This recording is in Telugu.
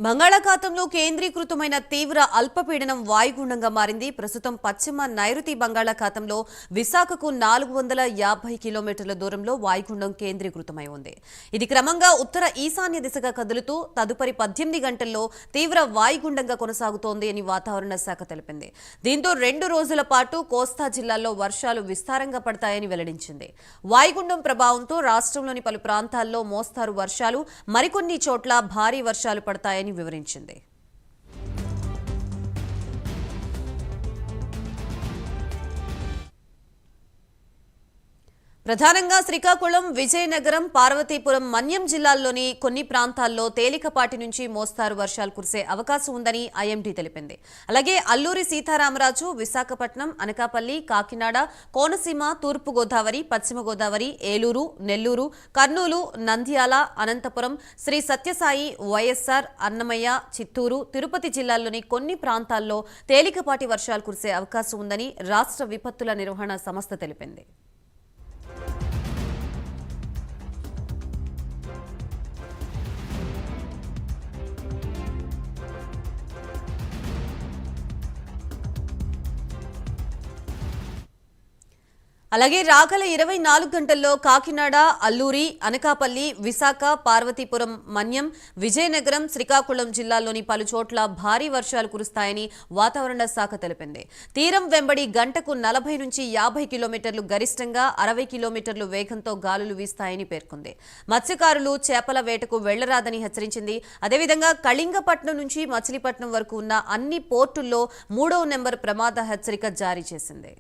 బంగాళాఖాతంలో కేంద్రీకృతమైన తీవ్ర అల్పపీడనం వాయుగుండంగా మారింది. ప్రస్తుతం పశ్చిమ నైరుతి బంగాళాఖాతంలో విశాఖకు 450 కిలోమీటర్ల దూరంలో వాయుగుండం కేంద్రీకృతమై ఉంది. ఇది క్రమంగా ఉత్తర ఈశాన్య దిశగా కదులుతూ తదుపరి 18 గంటల్లో తీవ్ర వాయుగుండంగా కొనసాగుతోంది అని వాతావరణ శాఖ తెలిపింది. దీంతో 2 రోజుల పాటు కోస్తా జిల్లాల్లో వర్షాలు విస్తారంగా పడతాయని వెల్లడించింది. వాయుగుండం ప్రభావంతో రాష్ట్రంలోని పలు ప్రాంతాల్లో మోస్తారు వర్షాలు, మరికొన్ని చోట్ల భారీ వర్షాలు పడతాయని వివరించింది. ప్రధానంగా శ్రీకాకుళం, విజయనగరం, పార్వతీపురం, మన్యం జిల్లాల్లోని కొన్ని ప్రాంతాల్లో తేలికపాటి నుంచి మోస్తారు వర్షాలు కురిసే అవకాశం ఉందని ఐఎండీ తెలిపింది. అలాగే అల్లూరి సీతారామరాజు, విశాఖపట్నం, అనకాపల్లి, కాకినాడ, కోనసీమ, తూర్పు గోదావరి, పశ్చిమ గోదావరి, ఏలూరు, నెల్లూరు, కర్నూలు, నంద్యాల, అనంతపురం, శ్రీ సత్యసాయి, వైఎస్ఆర్, అన్నమయ్య, చిత్తూరు, తిరుపతి జిల్లాల్లోని కొన్ని ప్రాంతాల్లో తేలికపాటి వర్షాలు కురిసే అవకాశం ఉందని రాష్ట్ర విపత్తుల నిర్వహణ సంస్థ తెలిపింది. అలాగే రాగల 24 గంటల్లో కాకినాడ, అల్లూరి, అనకాపల్లి, విశాఖ, పార్వతీపురం, మన్యం, విజయనగరం, శ్రీకాకుళం జిల్లాల్లోని పలు చోట్ల భారీ వర్షాలు కురుస్తాయని వాతావరణ శాఖ తెలిపింది. తీరం వెంబడి గంటకు 40 నుంచి 50 కిలోమీటర్లు, గరిష్టంగా 60 కిలోమీటర్లు వేగంతో గాలులు వీస్తాయని పేర్కొంది. మత్స్యకారులు చేపల వేటకు వెళ్లరాదని హెచ్చరించింది. అదేవిధంగా కళింగపట్నం నుంచి మచిలీపట్నం వరకు ఉన్న అన్ని పోర్టుల్లో 3వ నెంబర్ ప్రమాద హెచ్చరిక జారీ చేసింది.